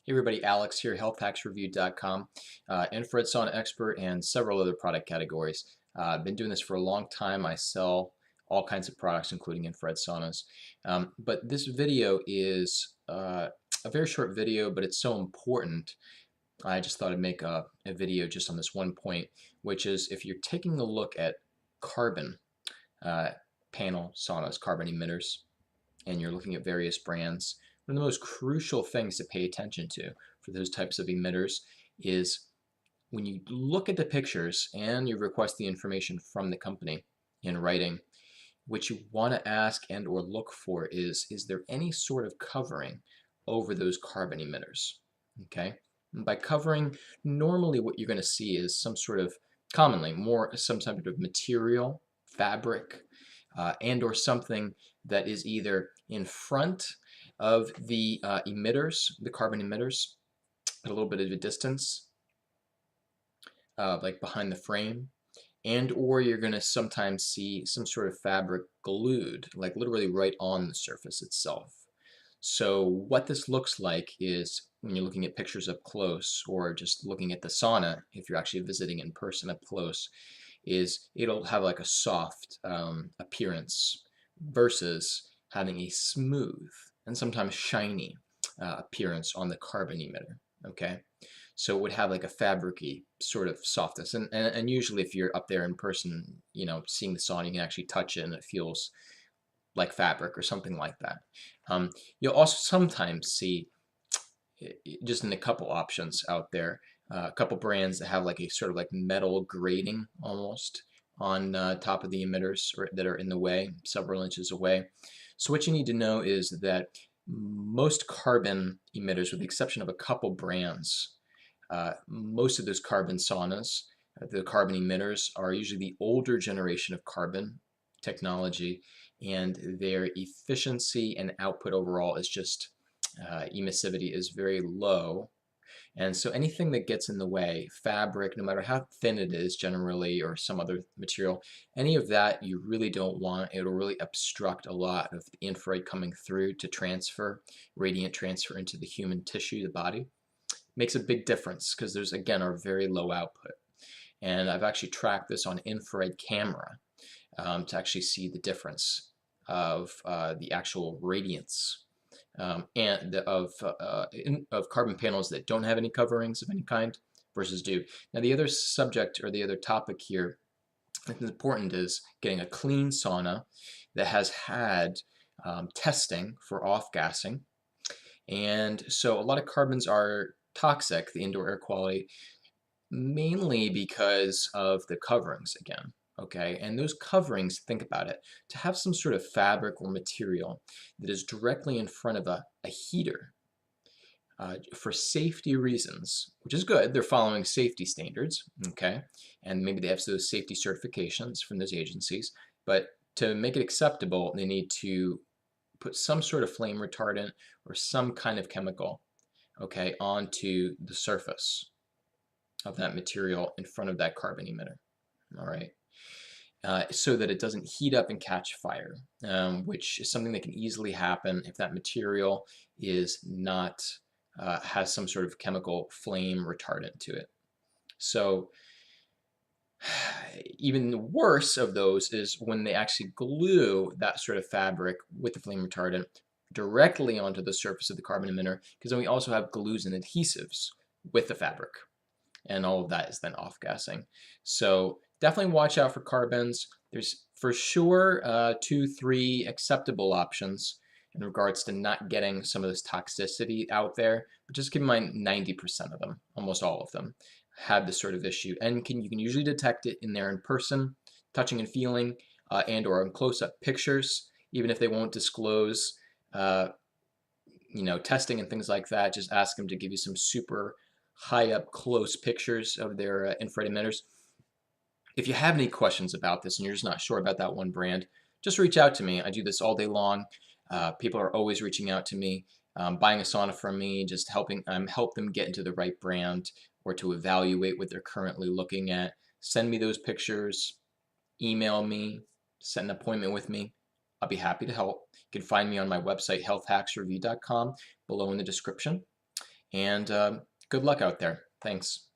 Hey everybody, Alex here, healthhacksreview.com, infrared sauna expert and several other product categories. I've been doing this for a long time. I sell all kinds of products, including infrared saunas. But this video is a very short video, but it's so important. I just thought I'd make a video just on this one point, which is if you're taking a look at carbon uh, panel saunas, carbon emitters, and you're looking at various brands, one of the most crucial things to pay attention to for those types of emitters is when you look at the pictures and you request the information from the company in writing, what you want to ask and or look for is there any sort of covering over those carbon emitters? Okay? And by covering, normally what you're going to see is some sort of, commonly, more some type of material, fabric, and or something that is either in front of the emitters, the carbon emitters, at a little bit of a distance, like behind the frame, and or you're going to sometimes see some sort of fabric glued, like literally right on the surface itself. So what this looks like is when you're looking at pictures up close or just looking at the sauna, if you're actually visiting in person up close, is it'll have like a soft appearance versus having a smooth and sometimes shiny appearance on the carbon emitter. Okay, so it would have like a fabricy sort of softness, and usually if you're up there in person, you know, seeing the sauna, you can actually touch it and it feels like fabric or something like that. You'll also sometimes see, just in a couple options out there, a couple brands that have like a sort of like metal grating almost on top of the emitters or that are in the way, several inches away. So what you need to know is that most carbon emitters, with the exception of a couple brands, most of those carbon saunas, the carbon emitters, are usually the older generation of carbon technology, and their efficiency and output overall is just emissivity is very low. And so anything that gets in the way, fabric, no matter how thin it is generally, or some other material, any of that you really don't want. It'll really obstruct a lot of the infrared coming through to transfer, radiant transfer into the human tissue, the body. Makes a big difference because those, again, are very low output. And I've actually tracked this on infrared camera to actually see the difference of the actual radiance and of carbon panels that don't have any coverings of any kind versus do. Now the other subject or the other topic here that's important is getting a clean sauna that has had testing for off-gassing. And so a lot of carbons are toxic, the indoor air quality, mainly because of the coverings again. Okay, and those coverings, think about it, to have some sort of fabric or material that is directly in front of a heater for safety reasons, which is good. They're following safety standards, okay, and maybe they have those safety certifications from those agencies, but to make it acceptable, they need to put some sort of flame retardant or some kind of chemical, okay, onto the surface of that material in front of that carbon emitter, all right, so that it doesn't heat up and catch fire, which is something that can easily happen if that material is not, has some sort of chemical flame retardant to it. So even worse of those is when they actually glue that sort of fabric with the flame retardant directly onto the surface of the carbon emitter, because then we also have glues and adhesives with the fabric, and all of that is then off-gassing. So definitely watch out for carbons. There's for sure 2-3 acceptable options in regards to not getting some of this toxicity out there, but just keep in mind 90% of them, almost all of them, have this sort of issue, and you can usually detect it in there in person, touching and feeling, and or in close-up pictures, even if they won't disclose you know, testing and things like that. Just ask them to give you some super high up close pictures of their infrared emitters. If you have any questions about this and you're just not sure about that one brand, just reach out to me. I do this all day long. People are always reaching out to me, buying a sauna from me, just helping help them get into the right brand or to evaluate what they're currently looking at. Send me those pictures, email me, set an appointment with me. I'll be happy to help. You can find me on my website, healthhacksreview.com, below in the description. And good luck out there. Thanks.